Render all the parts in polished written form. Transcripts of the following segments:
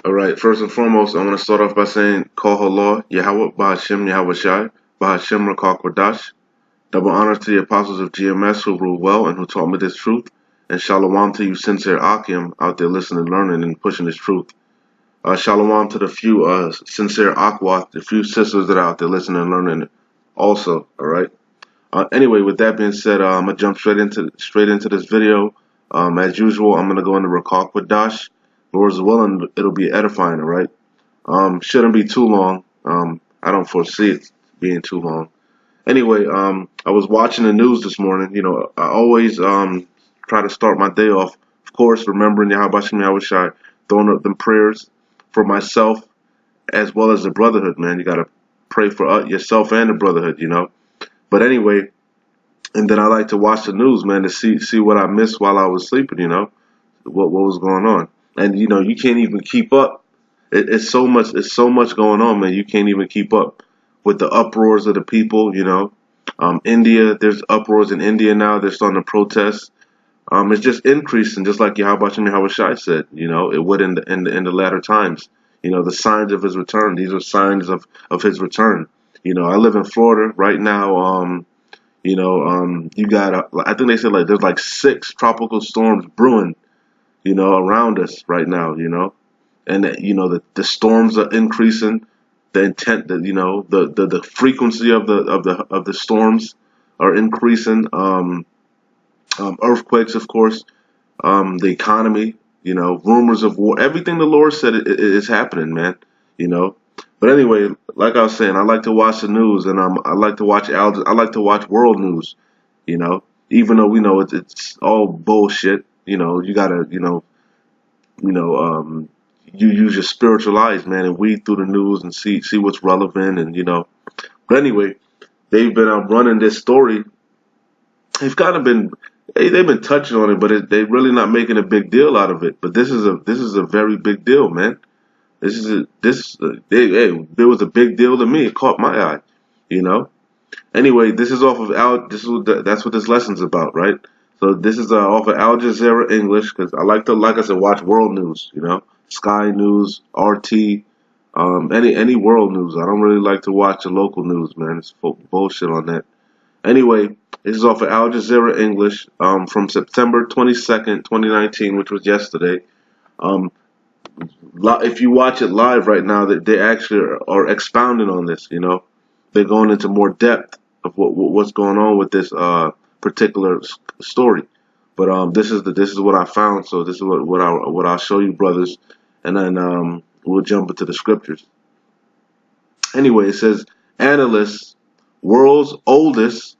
All right, first and foremost, I want to start off by saying, Call Allah, Yahweh, Bahashim, Yahweh Shai, Bahashim, Rakal Kwadash. Double honors to the apostles of GMS who rule well and who taught me this truth. And shalom to you sincere Akim out there listening, learning, and pushing this truth. Shalom to the few sincere Akwat, the few sisters that are out there listening and learning also, all right? Anyway, with that being said, I'm going to jump straight into this video. As usual, I'm going to go into Rakal Kwadash. Lord's willing, it'll be edifying, all right? Shouldn't be too long. I don't foresee it being too long. Anyway, I was watching the news this morning. You know, I always try to start my day off, of course, remembering Yahweh Shem Yahweh Shai, throwing up them prayers for myself as well as the brotherhood, man. You got to pray for yourself and the brotherhood, you know. But anyway, and then I like to watch the news, man, to see what I missed while I was sleeping, you know, what was going on. And, you know, you can't even keep up. It's so much going on, man. You can't even keep up with the uproars of the people, you know. India, there's uproars in India now. They're starting to protest. It's just increasing, just like Yahweh Shem Yahweh Shai said, you know, it would in the latter times. You know, the signs of his return. These are signs of his return. You know, I live in Florida right now. You got, I think they said like there's like 6 tropical storms brewing, you know, around us right now, you know. And the storms are increasing. The intent, the frequency of the storms are increasing. Earthquakes, of course. The economy, you know, rumors of war. Everything the Lord said is happening, man. You know. But anyway, like I was saying, I like to watch the news, and I like to watch I like to watch world news. You know, even though we know it's all bullshit. You know, you gotta, you know, you use your spiritual eyes, man, and weed through the news and see what's relevant, and you know. But anyway, they've been running this story. They've kind of been they've been touching on it, but they're really not making a big deal out of it. But this is a very big deal, man. There was a big deal to me. It caught my eye, you know. Anyway, this is off of that's what this lesson's about, right? So this is off of Al Jazeera English because I like to, like I said, watch world news. You know, Sky News, RT, any world news. I don't really like to watch the local news, man. It's bullshit on that. Anyway, this is off of Al Jazeera English from September 22nd, 2019, which was yesterday. Um, if you watch it live right now, that they actually are expounding on this. You know, they're going into more depth of what's going on with this particular story. But this is what I found. So this is what I'll show you, brothers, and then we'll jump into the scriptures. Anyway, it says analysts, world's oldest.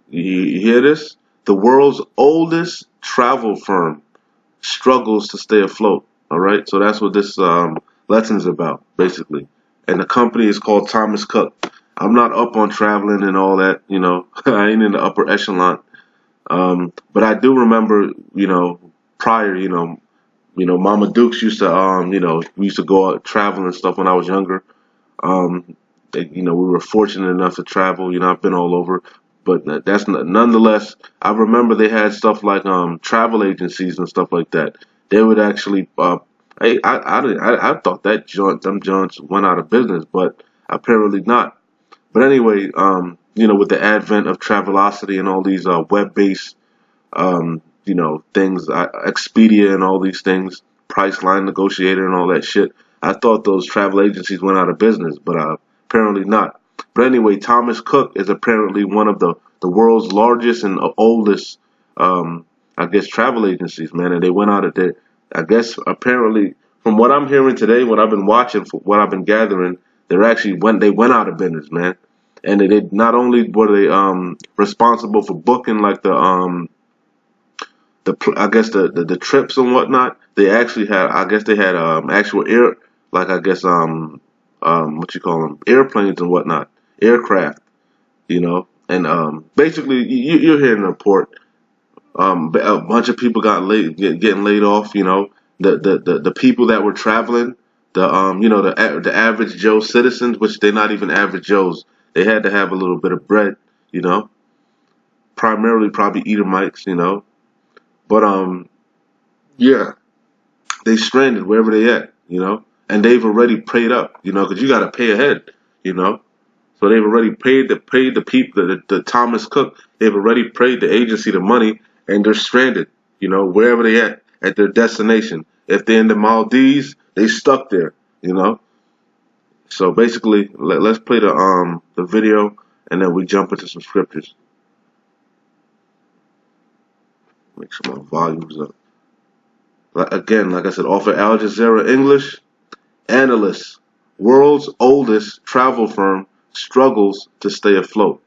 You hear this? The world's oldest travel firm struggles to stay afloat. All right, so that's what this lesson is about, basically. And the company is called Thomas Cook. I'm not up on traveling and all that, you know. I ain't in the upper echelon. But I do remember, you know, prior, Mama Dukes used to, we used to go out traveling and stuff when I was younger. We were fortunate enough to travel. You know, I've been all over, but that's nonetheless. I remember they had stuff like travel agencies and stuff like that. They would actually. I thought them joints went out of business, but apparently not. But anyway, with the advent of Travelocity and all these web-based, things, Expedia and all these things, Priceline Negotiator and all that shit, I thought those travel agencies went out of business, but apparently not. But anyway, Thomas Cook is apparently one of the world's largest and oldest, travel agencies, man. And they went out of there. I guess apparently, from what I'm hearing today, what I've been watching, what I've been gathering, they went out of business, man. And they not only were they responsible for booking like the trips and whatnot, they actually had, they had actual air, like what you call them, airplanes and whatnot, aircraft, you know. And basically you're hearing a report. A bunch of people getting laid off, you know. The people that were traveling, the average Joe citizens, which they're not even average Joes. They had to have a little bit of bread, you know. Primarily probably Edomites, you know. But yeah, they stranded wherever they at, you know. and they've already paid up, you know, because you got to pay ahead, you know. So they've already paid the people, the Thomas Cook. They've already paid the agency the money, and they're stranded, you know, wherever they at their destination. If they're in the Maldives, they stuck there, you know. So basically, let's play the video, and then we jump into some scriptures. Make sure my volume's up. Again, like I said, off of Al Jazeera English, analysts, world's oldest travel firm struggles to stay afloat.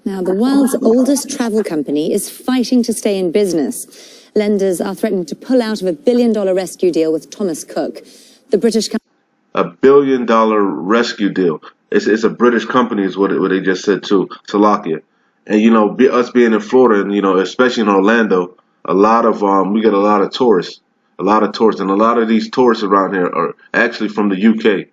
Now, the world's oldest travel company is fighting to stay in business. Lenders are threatening to pull out of a billion-dollar rescue deal with Thomas Cook. The British company. $1 billion rescue deal. It's a British company, is what they just said too, Slovakia. And you know, us being in Florida, and you know, especially in Orlando, a lot of we get a lot of tourists, and a lot of these tourists around here are actually from the UK.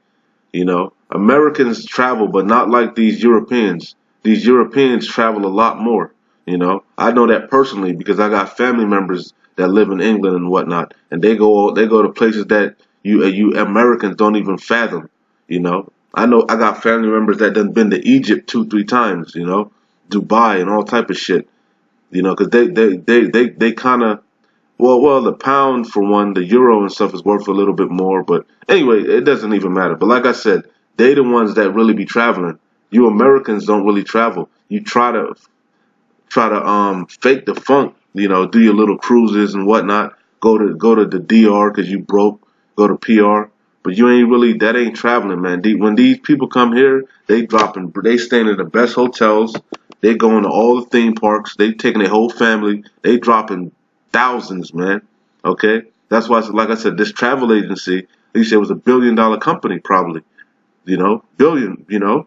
You know, Americans travel, but not like these Europeans. These Europeans travel a lot more. You know, I know that personally because I got family members that live in England and whatnot, and they go to places that you Americans don't even fathom. You know, I got family members that done been to Egypt 2-3 times. You know, Dubai and all type of shit. You know, because they kind of well, the pound for one, the euro and stuff is worth a little bit more. But anyway, it doesn't even matter. But like I said, they the ones that really be traveling. You Americans don't really travel. You try to fake the funk. You know, do your little cruises and whatnot. Go to the DR because you broke. Go to PR. But you ain't really, that ain't traveling, man. When these people come here, they staying in the best hotels. They going to all the theme parks. They taking their whole family. They dropping thousands, man. Okay? That's why, like I said, this travel agency, they said it was $1 billion company, probably. You know? Billion, you know?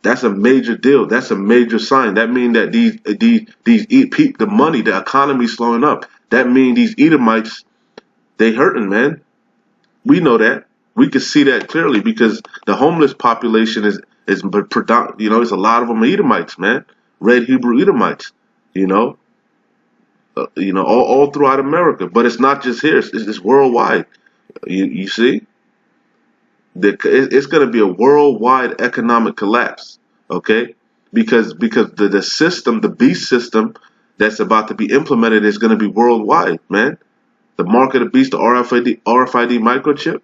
That's a major deal. That's a major sign. That means that the money, the economy slowing up. That means these Edomites, they hurting, man. We know that. We can see that clearly because the homeless population is predominant. You know, it's a lot of them Edomites, man. Red Hebrew Edomites. You know, all throughout America. But it's not just here. It's worldwide. You see, it's going to be a worldwide economic collapse. Okay, because the system, the beast system that's about to be implemented is going to be worldwide, man. The mark of the beast, the RFID microchip.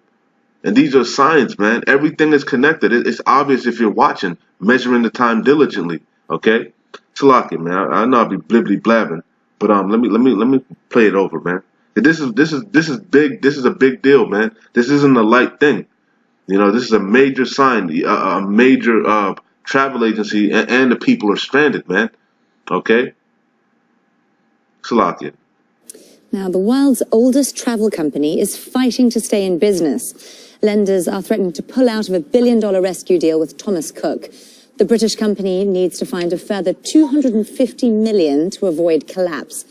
And these are signs, man. Everything is connected. It's obvious if you're watching, measuring the time diligently. Okay? Salaki, man. I know I'll be blibbly blabbing, but let me play it over, man. This is big. This is a big deal, man. This isn't a light thing. You know, this is a major sign, a major travel agency, and the people are stranded, man. Okay? Salaki. Now, the world's oldest travel company is fighting to stay in business. Lenders are threatening to pull out of a billion-dollar rescue deal with Thomas Cook. The British company needs to find a further $250 million to avoid collapse.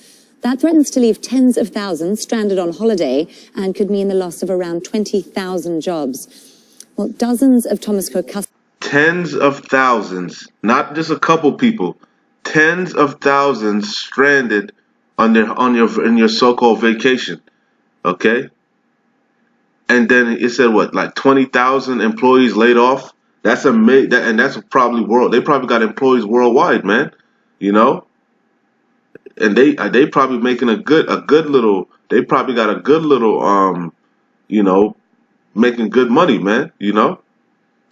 That threatens to leave tens of thousands stranded on holiday and could mean the loss of around 20,000 jobs. Well, dozens of Thomas Cook customers... Tens of thousands, not just a couple people. Tens of thousands stranded in your so-called vacation, okay? And then it said what, like 20,000 employees laid off. That's and that's probably They probably got employees worldwide, man. You know, and they probably making a good little. They probably got a good little you know, making good money, man. You know,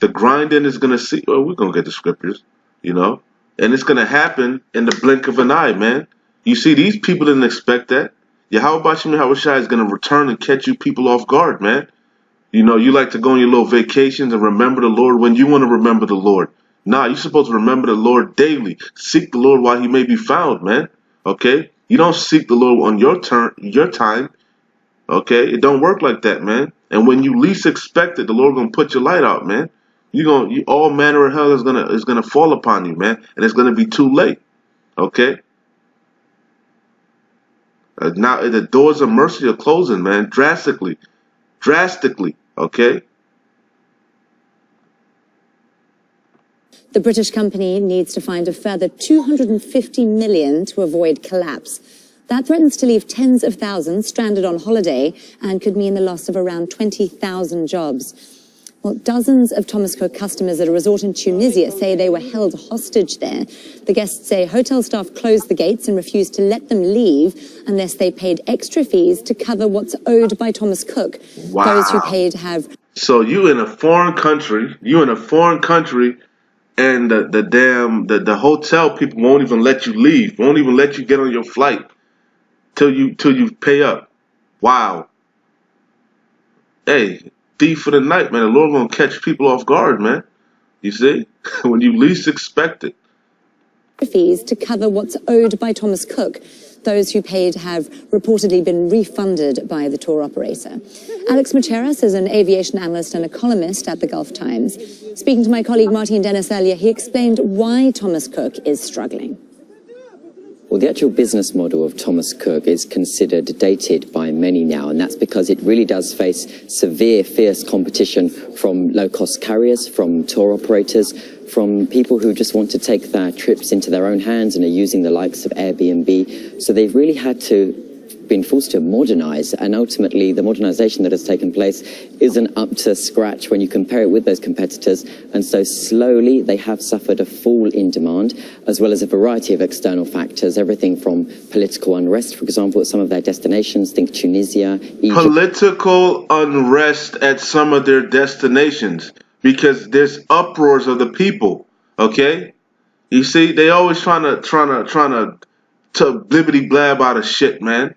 the grinding is gonna see. Well, we're gonna get the scriptures, you know, and it's gonna happen in the blink of an eye, man. You see, these people didn't expect that. Yahweh is going to return and catch you people off guard, man. You know, you like to go on your little vacations and remember the Lord when you want to remember the Lord. Nah, you're supposed to remember the Lord daily. Seek the Lord while he may be found, man. Okay? You don't seek the Lord on your time. Okay? It don't work like that, man. And when you least expect it, the Lord going to put your light out, man. All manner of hell is gonna fall upon you, man. And it's going to be too late. Okay? Now the doors of mercy are closing, man, drastically, okay? The British company needs to find a further $250 million to avoid collapse. That threatens to leave tens of thousands stranded on holiday and could mean the loss of around 20,000 jobs. Well, dozens of Thomas Cook customers at a resort in Tunisia say they were held hostage there. The guests say hotel staff closed the gates and refused to let them leave unless they paid extra fees to cover what's owed by Thomas Cook. Wow. Those who paid have... So you in a foreign country, and the hotel people won't even let you leave, won't even let you get on your flight till you pay up. Wow. Hey, thief for the night, man. The Lord gonna catch people off guard, man. You see? When you least expect it. Fees to cover what's owed by Thomas Cook. Those who paid have reportedly been refunded by the tour operator. Alex Macheras is an aviation analyst and a columnist at the Gulf Times. Speaking to my colleague Martin Dennis earlier, he explained why Thomas Cook is struggling. Well, the actual business model of Thomas Cook is considered dated by many now, and that's because it really does face severe, fierce competition from low-cost carriers, from tour operators, from people who just want to take their trips into their own hands and are using the likes of Airbnb. So they've really had to been forced to modernize, and ultimately the modernization that has taken place isn't up to scratch when you compare it with those competitors, and so slowly they have suffered a fall in demand, as well as a variety of external factors, everything from political unrest, for example, at some of their destinations, think Tunisia, Egypt. Political unrest at some of their destinations, because there's uproars of the people, okay? You see, they always trying to blibbity blab out of shit, man.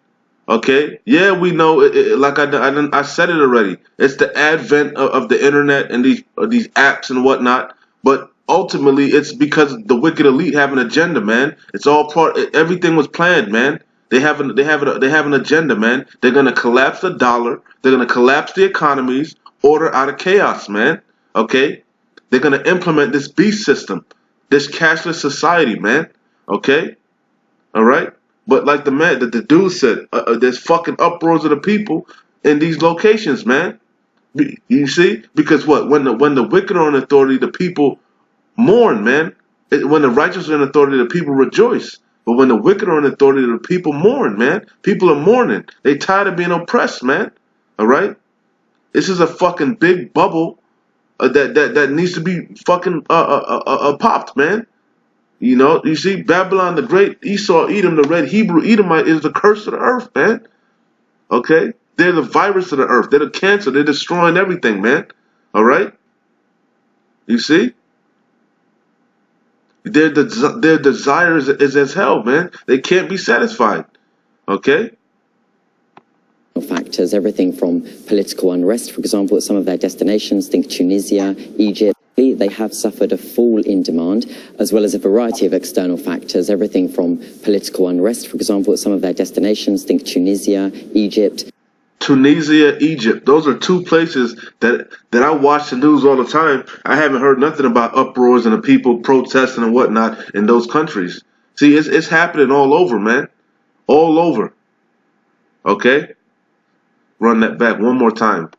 Okay, yeah, we know. Like I said it already. It's the advent of the internet and these apps and whatnot. But ultimately, it's because the wicked elite have an agenda, man. It's all part. Everything was planned, man. They have an agenda, man. They're gonna collapse the dollar. They're gonna collapse the economies. Order out of chaos, man. Okay, they're gonna implement this beast system, this cashless society, man. Okay, all right. But like the dude said, there's fucking uproars of the people in these locations, man. You see? Because what? When the wicked are in authority, the people mourn, man. When the righteous are in authority, the people rejoice. But when the wicked are in authority, the people mourn, man. People are mourning. They tired of being oppressed, man. All right? This is a fucking big bubble that needs to be fucking popped, man. You know, you see, Babylon the Great, Esau, Edom, the red Hebrew Edomite is the curse of the earth, man. Okay? They're the virus of the earth. They're the cancer. They're destroying everything, man. All right? You see? Their desire is as hell, man. They can't be satisfied. Okay? Factors, everything from political unrest, for example, at some of their destinations, think Tunisia, Egypt. They have suffered a fall in demand, as well as a variety of external factors, everything from political unrest, for example, at some of their destinations, think Tunisia, Egypt. Tunisia, Egypt. Those are two places that I watch the news all the time. I haven't heard nothing about uproars and the people protesting and whatnot in those countries. See, it's happening all over, man. All over. Okay? Run that back one more time.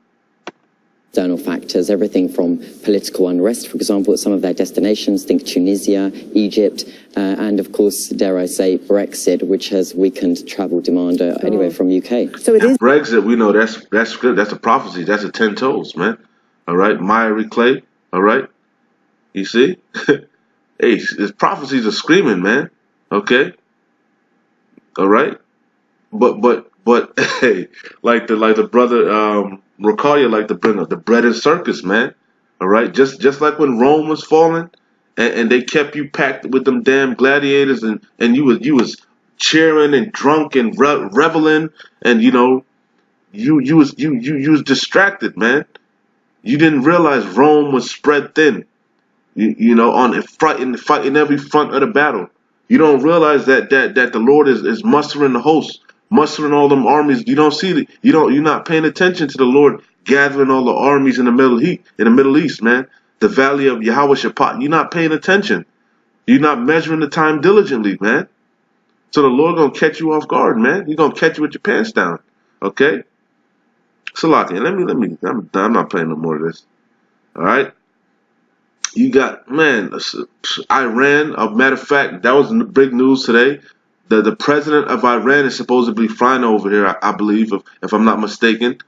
External factors, everything from political unrest, for example, at some of their destinations, think Tunisia, Egypt, and of course, dare I say, Brexit, which has weakened travel demand anyway from UK. So it is Brexit. We know that's good. That's a prophecy. That's a 10 toes, man. All right, miry clay. All right, you see, hey, his prophecies are screaming, man. Okay, all right, but hey, like the brother Rakalia like to bring up the bread and circus, man. All right, just like when Rome was falling, and they kept you packed with them damn gladiators, and you was cheering and drunk and reveling, and you know you was distracted, man. You didn't realize Rome was spread thin, you know, on fighting every front of the battle. You don't realize that the Lord is mustering the host, mustering all them armies. You don't see you're not paying attention to the Lord gathering all the armies in the Middle East, man. The valley of Yahweh Shaphat. You're not paying attention. You're not measuring the time diligently, man. So the Lord gonna catch you off guard, man. He's gonna catch you with your pants down. Okay? Salaki, I'm not playing no more of this. All right? You got, man, Iran, a matter of fact, that was big news today. The president of Iran is supposedly flying over here, I believe, if I'm not mistaken,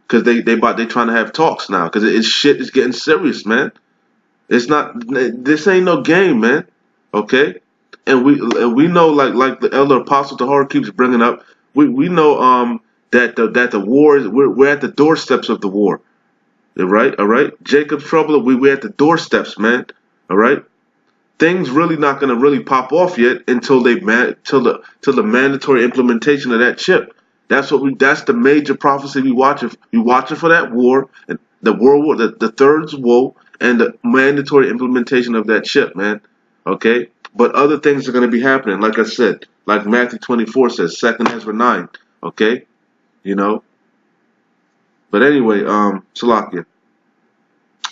because they trying to have talks now, because it's shit is getting serious, man. It's not, this ain't no game, man. Okay, and we know, like the elder apostle Tahar keeps bringing up, we know that the war is, we're at the doorsteps of the war. All right. Jacob's trouble. We're at the doorsteps, man. All right. Things really not gonna really pop off yet until till the mandatory implementation of that chip. That's the major prophecy we watching. We watching for that war, and the world war, the third woe, and the mandatory implementation of that chip, man. Okay, but other things are gonna be happening. Like I said, like Matthew 24 says, 2 Ezra 9. Okay, you know. But anyway, Salakia,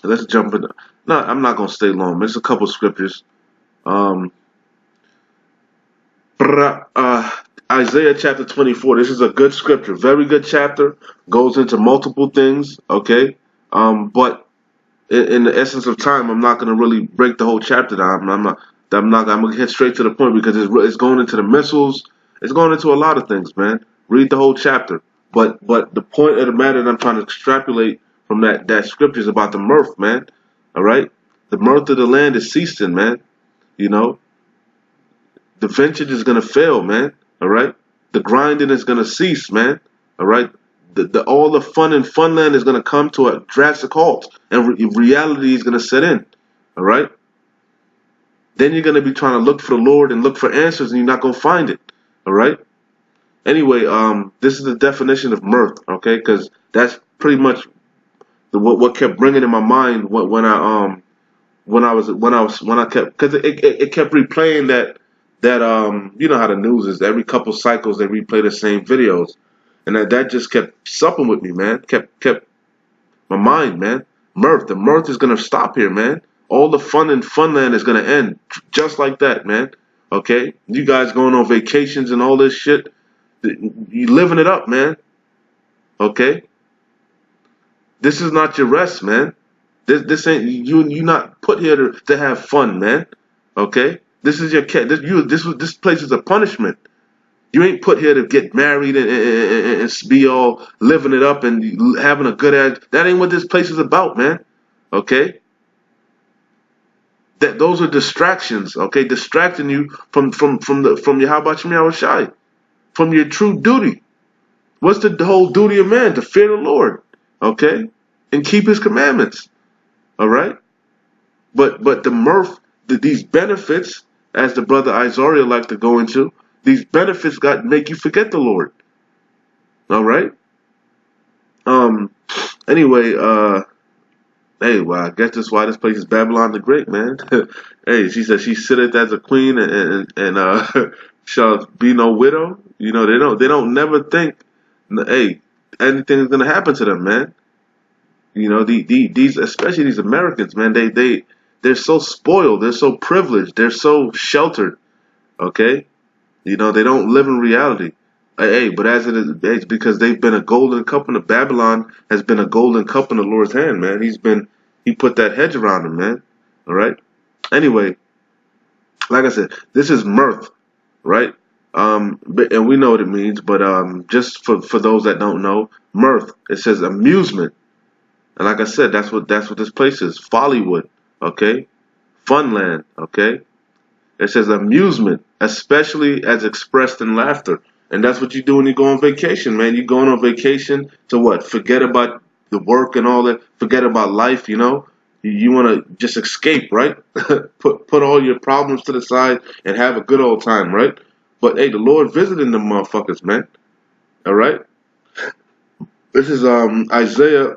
let's jump in. No, I'm not gonna stay long. There's a couple scriptures. Um, Isaiah chapter 24. This is a good scripture, very good chapter. Goes into multiple things. Okay, but in the essence of time, I'm not going to really break the whole chapter down. I'm going to get straight to the point because it's going into the missiles. It's going into a lot of things, man. Read the whole chapter. But the point of the matter that I'm trying to extrapolate from that scripture is about the mirth, man. All right, the mirth of the land is ceasing, man. You know, the vintage is gonna fail, man. All right, the grinding is gonna cease, man. All right, all the fun in Funland is gonna come to a drastic halt, and reality is gonna set in. All right, then you're gonna be trying to look for the Lord and look for answers, and you're not gonna find it. All right. Anyway, this is the definition of mirth, okay? Because that's pretty much what kept bringing in my mind when I kept, because it kept replaying that you know how the news is, every couple cycles they replay the same videos, and that just kept supping with me, man. Kept my mind, man. The mirth is gonna stop here, man. All the fun in Funland is gonna end just like that, man. Okay, you guys going on vacations and all this shit, you living it up, man. Okay, this is not your rest, man. This ain't you not put here to have fun, man. Okay? This is your this place is a punishment. You ain't put here to get married and be all living it up and having a good ad. That ain't what this place is about, man. Okay? Those are distractions, okay? Distracting you from your how about your shy? From your true duty. What's the whole duty of man? To fear the Lord. Okay? And keep his commandments. All right, but the mirth, these benefits, as the brother Isaiah like to go into, these benefits make you forget the Lord. All right. Anyway, hey, well, I guess that's why this place is Babylon the Great, man. Hey, she said she sitteth as a queen and shall be no widow. You know, they don't never think, hey, anything is gonna happen to them, man. You know, these especially these Americans, man, they're so spoiled, they're so privileged, they're so sheltered. Okay, you know, they don't live in reality. Hey, but as it is, it's because they've been a golden cup, and Babylon has been a golden cup in the Lord's hand, man. He put that hedge around them, man. All right. Anyway, like I said, this is mirth, right? And we know what it means, but just for those that don't know, mirth, it says amusement. And like I said, that's what this place is. Follywood, okay? Funland, okay? It says amusement, especially as expressed in laughter. And that's what you do when you go on vacation, man. You're going on vacation to what? Forget about the work and all that. Forget about life, you know? You want to just escape, right? put all your problems to the side and have a good old time, right? But hey, the Lord visiting them motherfuckers, man. All right? This is Isaiah.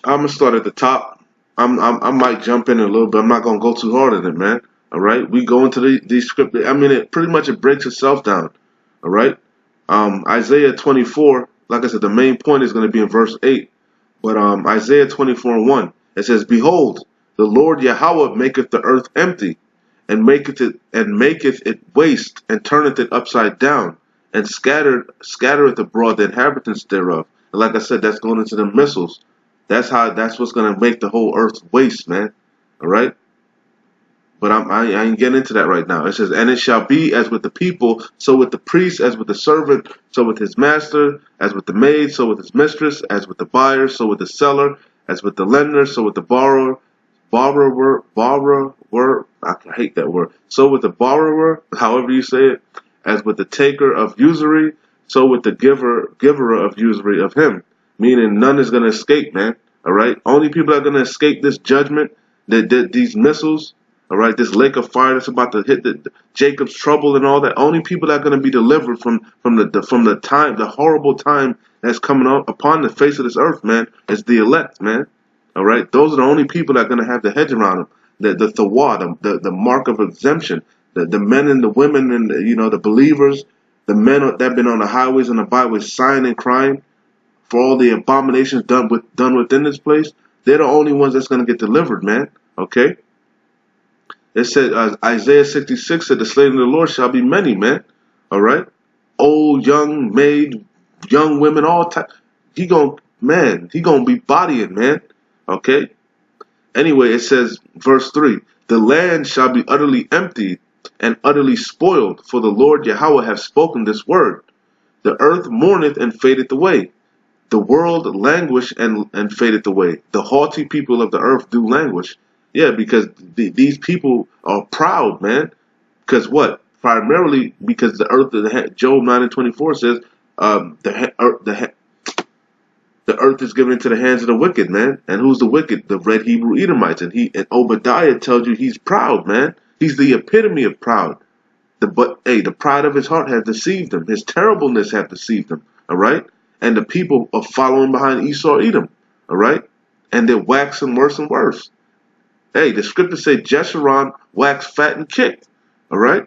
I'm gonna start at the top. I might jump in a little bit. I'm not gonna go too hard on it, man. All right, we go into these script. I mean, it pretty much it breaks itself down. All right, Isaiah 24. Like I said, the main point is gonna be in verse 8. But Isaiah 24:1, it says, "Behold, the Lord Yahweh maketh the earth empty, and maketh it waste, and turneth it upside down, and scattereth abroad the inhabitants thereof." And like I said, that's going into the missiles. That's what's gonna make the whole earth waste, man. All right. But I ain't getting into that right now. It says, and it shall be as with the people, so with the priest, as with the servant, so with his master, as with the maid, so with his mistress, as with the buyer, so with the seller, as with the lender, so with the borrower, I hate that word. So with the borrower, however you say it, as with the taker of usury, so with the giver of usury of him. Meaning none is going to escape, man. All right? Only people that are going to escape this judgment, these missiles, all right, this lake of fire that's about to hit Jacob's trouble and all that. Only people that are going to be delivered from the horrible time that's coming up upon the face of this earth, man, is the elect, man. All right, those are the only people that are going to have the hedge around them. The thawad, the mark of exemption, the men and the women and the believers, the men that have been on the highways and the byways sighing and crying for all the abominations done within this place. They're the only ones that's going to get delivered, man. Okay. It said Isaiah 66 said the slain of the Lord shall be many, man. All right, old, young, maid, young women, all type. He gonna be bodying, man. Okay. Anyway, it says, verse 3, the land shall be utterly empty and utterly spoiled, for the Lord Yahweh hath spoken this word. The earth mourneth and fadeth away. The world languish and fadeth away. The haughty people of the earth do languish. Yeah, because these people are proud, man. Because what? Primarily because the earth, Job 9:24 says, the earth is given into the hands of the wicked, man. And who's the wicked? The red Hebrew Edomites. And Obadiah tells you he's proud, man. He's the epitome of proud. The pride of his heart has deceived him. His terribleness has deceived him. All right? And the people are following behind Esau, Edom. All right? And they're waxing worse and worse. Hey, the scriptures say Jeshurun waxed fat and kicked. All right?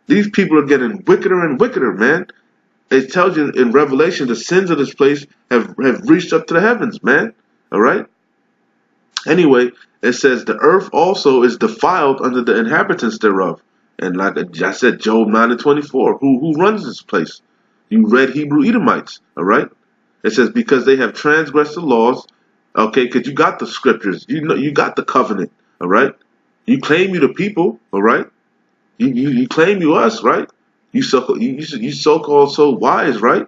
These people are getting wickeder and wickeder, man. It tells you in Revelation the sins of this place have reached up to the heavens, man. All right? Anyway, it says the earth also is defiled under the inhabitants thereof. And like I said, Job 9:24. Who runs this place? You red Hebrew Edomites. All right? It says because they have transgressed the laws. Okay, because you got the scriptures. You got the covenant. All right? You claim you the people. All right? You claim you us, right? You so-called so wise, right?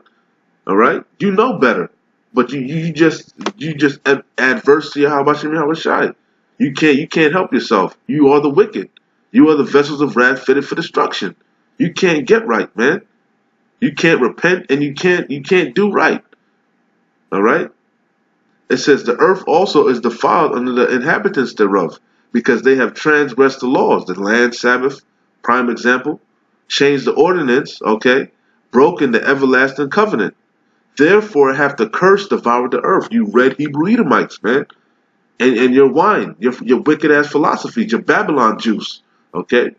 All right, you know better, but you just adverse to Yahweh Shai. You can't help yourself. You are the wicked. You are the vessels of wrath fitted for destruction. You can't get right, man. You can't repent and you can't do right. All right. It says the earth also is defiled under the inhabitants thereof, because they have transgressed the laws. The land Sabbath, prime example. Changed the ordinance, okay, broken the everlasting covenant. Therefore hath the curse devoured the earth, you red Hebrew Edomites, man. And your wine, your wicked ass philosophies, your Babylon juice, okay.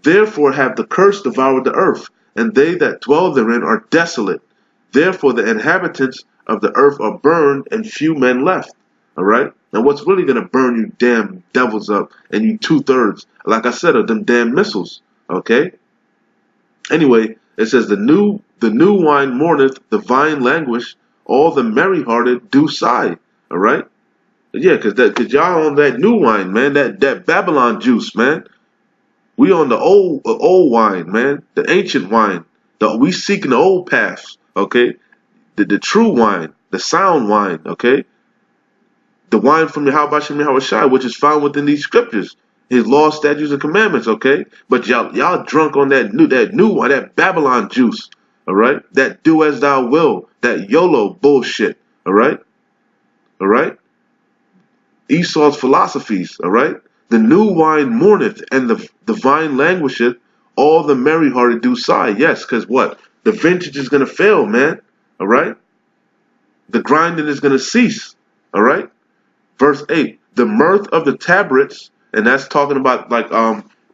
Therefore hath the curse devoured the earth, and they that dwell therein are desolate. Therefore the inhabitants of the earth are burned, and few men left. All right. Now what's really gonna burn you damn devils up, and you 2/3, like I said, of them damn missiles, okay. Anyway, it says the new wine mourneth, the vine languish, all the merry-hearted do sigh. All right, yeah, cause y'all on that new wine, man, that Babylon juice, man. We on the old wine, man, the ancient wine. We seeking the old paths, okay, the true wine, the sound wine, okay, the wine from Yahweh Shai, which is found within these scriptures. His laws, statutes, and commandments, okay? But y'all drunk on that new one, that Babylon juice, all right? That do as thou will, that YOLO bullshit, all right? All right? Esau's philosophies, all right? The new wine mourneth, and the vine languisheth, all the merry-hearted do sigh. Yes, because what? The vintage is going to fail, man, all right? The grinding is going to cease, all right? Verse 8, the mirth of the tabrets, and that's talking about like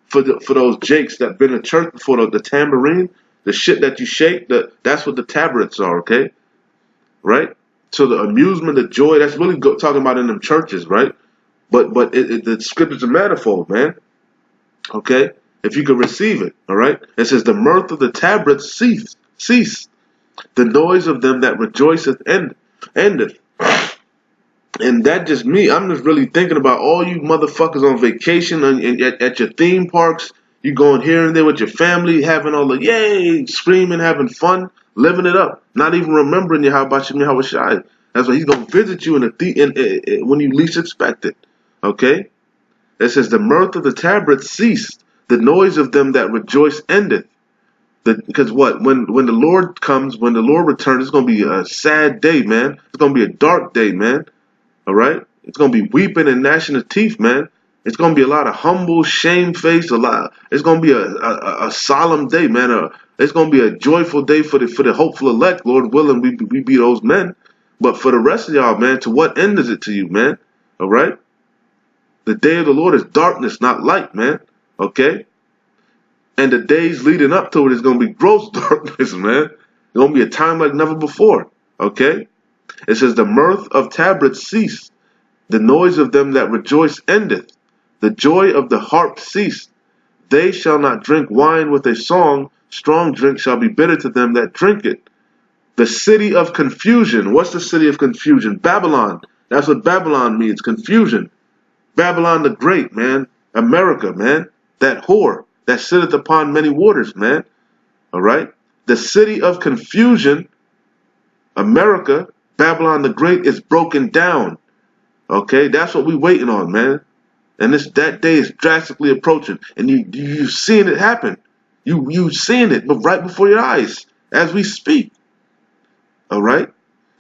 for those jakes that been in church before, the tambourine, the shit that you shake, that's what the tabrets are, okay? Right? So the amusement, the joy, that's really talking about in them churches, right? But the scripture's a manifold, man. Okay? If you can receive it, all right? It says the mirth of the tabrets cease. The noise of them that rejoiceth endeth. And that just me. I'm just really thinking about all you motherfuckers on vacation at your theme parks. You going here and there with your family, having all the yay, screaming, having fun, living it up, not even remembering you how about you, how was shy. That's why he's gonna visit you when you least expect it. Okay. It says the mirth of the tabrets ceased, the noise of them that rejoice endeth. Because what? When the Lord comes, when the Lord returns, it's gonna be a sad day, man. It's gonna be a dark day, man. All right, it's gonna be weeping and gnashing of teeth, man. It's gonna be a lot of humble, shamefaced, a lot. It's gonna be a solemn day, man. It's gonna be a joyful day for the hopeful elect, Lord willing. We be those men. But for the rest of y'all, man, to what end is it to you, man? All right. The day of the Lord is darkness, not light, man. Okay. And the days leading up to it is gonna be gross darkness, man. It's gonna be a time like never before. Okay. It says the mirth of tabrets ceased. The noise of them that rejoice endeth. The joy of the harp ceased. They shall not drink wine with a song. Strong drink shall be bitter to them that drink it. The city of confusion. What's the city of confusion? Babylon. That's what Babylon means. Confusion. Babylon the Great, man. America, man. That whore that sitteth upon many waters, man. All right. The city of confusion, America, Babylon the Great, is broken down. Okay, that's what we waiting on, man. And that day is drastically approaching, and you seeing it happen. You seeing it, but right before your eyes as we speak. All right.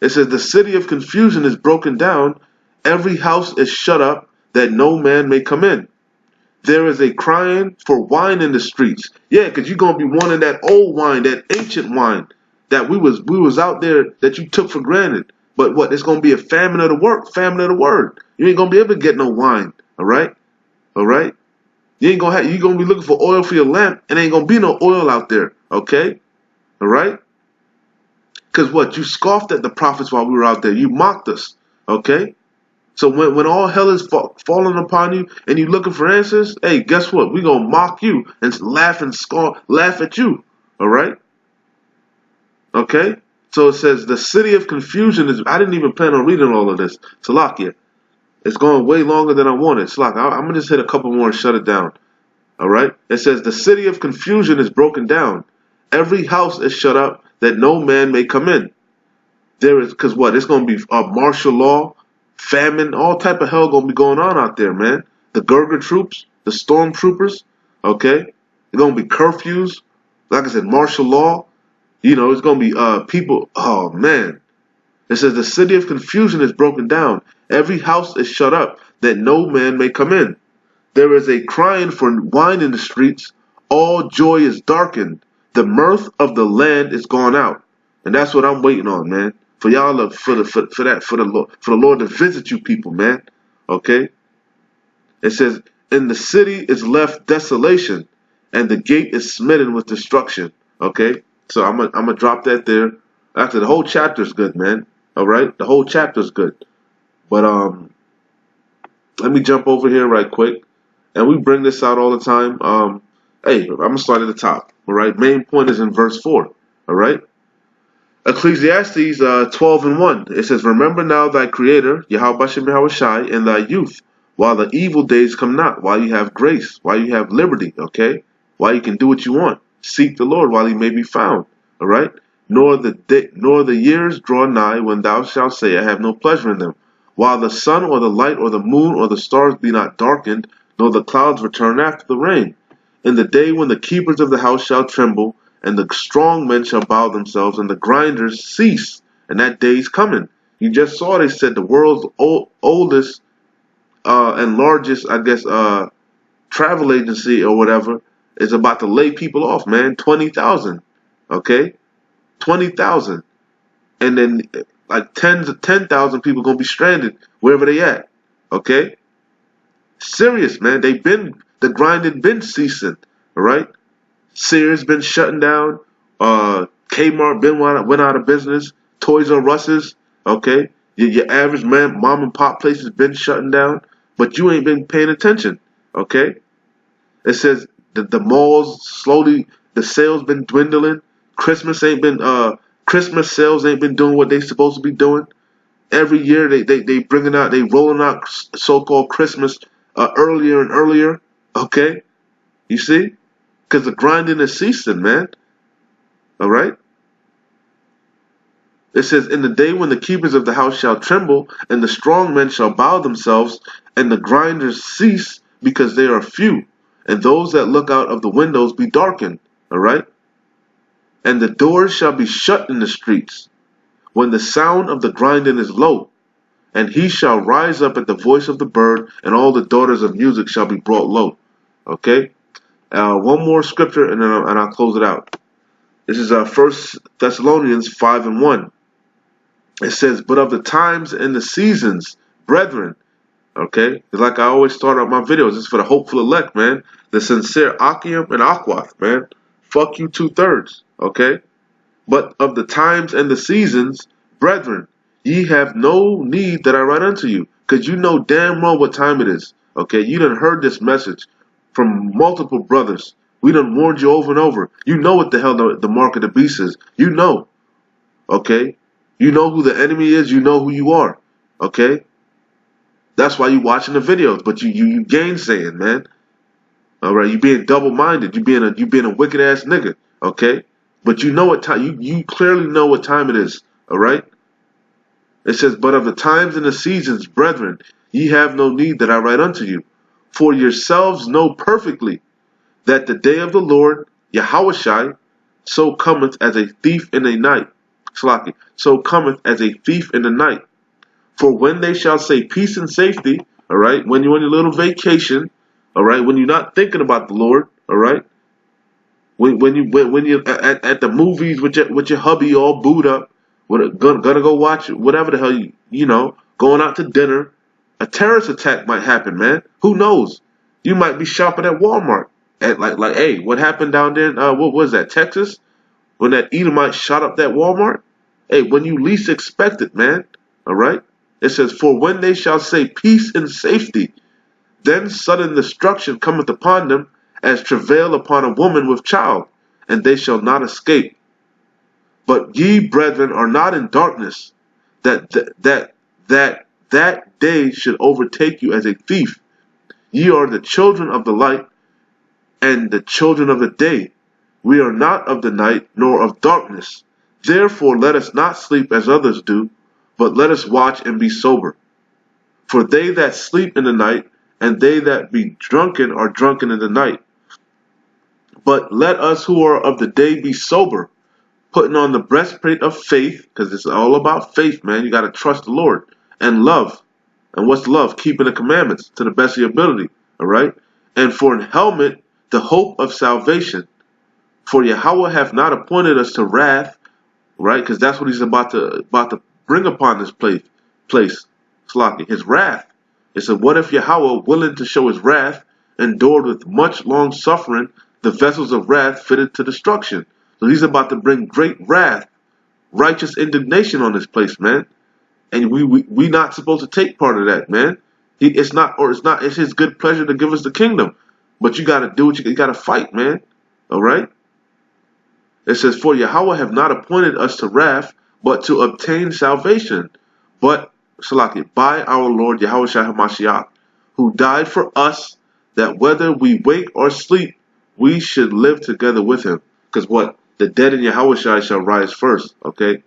It says the city of confusion is broken down. Every house is shut up, that no man may come in. There is a crying for wine in the streets. Yeah, because you're gonna be wanting that old wine, that ancient wine that we was out there that you took for granted. But what? It's gonna be a famine of the word. You ain't gonna be able to get no wine. All right, all right. You gonna be looking for oil for your lamp, and ain't gonna be no oil out there. Okay, all right. Because what? You scoffed at the prophets while we were out there. You mocked us. Okay. So when all hell is falling upon you and you looking for answers, hey, guess what? We gonna mock you and laugh at you. All right. Okay. So it says the city of confusion is. I didn't even plan on reading all of this. Salakia. It's going way longer than I wanted. Salakia. I'm gonna just hit a couple more and shut it down. All right. It says the city of confusion is broken down. Every house is shut up that no man may come in. There is because what? It's gonna be martial law, famine, all type of hell gonna be going on out there, man. The Gurger troops, the stormtroopers. Okay. It's gonna be curfews. Like I said, martial law. You know, it's going to be people. Oh, man. It says the city of confusion is broken down. Every house is shut up, that no man may come in. There is a crying for wine in the streets. All joy is darkened. The mirth of the land is gone out. And that's what I'm waiting on, man. For y'all, for the Lord to visit you people, man. Okay? It says, in the city is left desolation, and the gate is smitten with destruction. Okay? So I'm gonna drop that there. After the whole chapter is good, man. All right, the whole chapter is good. But let me jump over here right quick, and we bring this out all the time. Hey, I'm gonna start at the top. All right, main point is in verse 4. All right, Ecclesiastes 12:1. It says, "Remember now thy Creator, Yahweh Shem Shai, in thy youth, while the evil days come not, while you have grace, while you have liberty. Okay, while you can do what you want." Seek the Lord while he may be found. All right. Nor the years draw nigh when thou shalt say, I have no pleasure in them. While the sun or the light or the moon or the stars be not darkened, nor the clouds return after the rain. In the day when the keepers of the house shall tremble, and the strong men shall bow themselves, and the grinders cease. And that day is coming. You just saw they said the world's oldest and largest, I guess, travel agency or whatever is about to lay people off, man. 20,000. Okay? 20,000. And then like 10,000 people going to be stranded wherever they at. Okay? Serious, man. The grinding been ceasing. All right? Sears been shutting down. Kmart went out of business. Toys R Us's. Okay? Your average man, mom and pop places been shutting down. But you ain't been paying attention. Okay? It says, the malls slowly, the sales been dwindling. Christmas sales ain't been doing what they supposed to be doing. Every year they bringing out, they rolling out so-called Christmas earlier and earlier. Okay, you see, because the grinding is ceasing, man. All right. It says, in the day when the keepers of the house shall tremble, and the strong men shall bow themselves, and the grinders cease, because they are few, and those that look out of the windows be darkened. All right. And the doors shall be shut in the streets, when the sound of the grinding is low. And he shall rise up at the voice of the bird, and all the daughters of music shall be brought low. Okay. One more scripture, and then I'll close it out. This is 1 Thessalonians 5:1. It says, but of the times and the seasons, brethren, okay? It's like I always start out my videos. It's for the hopeful elect, man. The sincere Achium and Aquath, man. Fuck you 2/3, okay? But of the times and the seasons, brethren, ye have no need that I write unto you, because you know damn well what time it is, okay? You done heard this message from multiple brothers. We done warned you over and over. You know what the hell the mark of the beast is. You know, okay? You know who the enemy is. You know who you are. Okay? That's why you watching the videos. But you gainsaying, man. All right? You being double-minded. You being a wicked ass nigga. Okay? But you know what time. You clearly know what time it is. All right? It says, but of the times and the seasons, brethren, ye have no need that I write unto you. For yourselves know perfectly that the day of the Lord, Yahushai, so cometh as a thief in the night. Slaki, so cometh as a thief in the night. For when they shall say peace and safety, all right, when you're on your little vacation, all right, when you're not thinking about the Lord, all right, when you're at the movies with your hubby all booed up, gonna go watch whatever the hell you know, going out to dinner, a terrorist attack might happen, man. Who knows? You might be shopping at Walmart, at like, hey, what happened down there? What was that, Texas? When that Edomite shot up that Walmart? Hey, when you least expect it, man. All right? It says, for when they shall say peace and safety, then sudden destruction cometh upon them, as travail upon a woman with child, and they shall not escape. But ye, brethren, are not in darkness, that day should overtake you as a thief. Ye are the children of the light, and the children of the day. We are not of the night, nor of darkness. Therefore let us not sleep as others do, but let us watch and be sober. For they that sleep in the night, and they that be drunken are drunken in the night. But let us who are of the day be sober, putting on the breastplate of faith, because it's all about faith, man. You got to trust the Lord. And love. And what's love? Keeping the commandments to the best of your ability. All right? And for an helmet, the hope of salvation. For Yahweh hath not appointed us to wrath, right? Because that's what he's about to bring upon this place. Slaki, his wrath. It said, what if Yahweh, willing to show his wrath, endured with much long suffering the vessels of wrath fitted to destruction? So he's about to bring great wrath, righteous indignation on this place, man. And we not supposed to take part of that, man. It's his good pleasure to give us the kingdom. But you got to do what you got to fight, man. All right? It says, for Yahweh have not appointed us to wrath, but to obtain salvation. But, Salaki, by our Lord Yahushua HaMashiach, who died for us, that whether we wake or sleep, we should live together with him. Because what? The dead in Yahushua shall rise first, okay?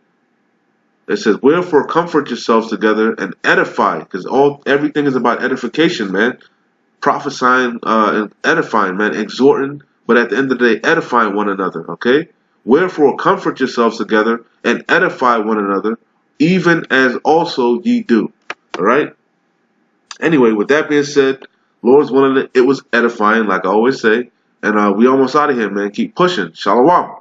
It says, wherefore comfort yourselves together and edify, because everything is about edification, man. Prophesying and edifying, man. Exhorting, but at the end of the day, edifying one another, okay? Wherefore comfort yourselves together and edify one another, even as also ye do. All right? Anyway, with that being said, Lord's willing, it was edifying, like I always say. And we almost out of here, man. Keep pushing. Shalom.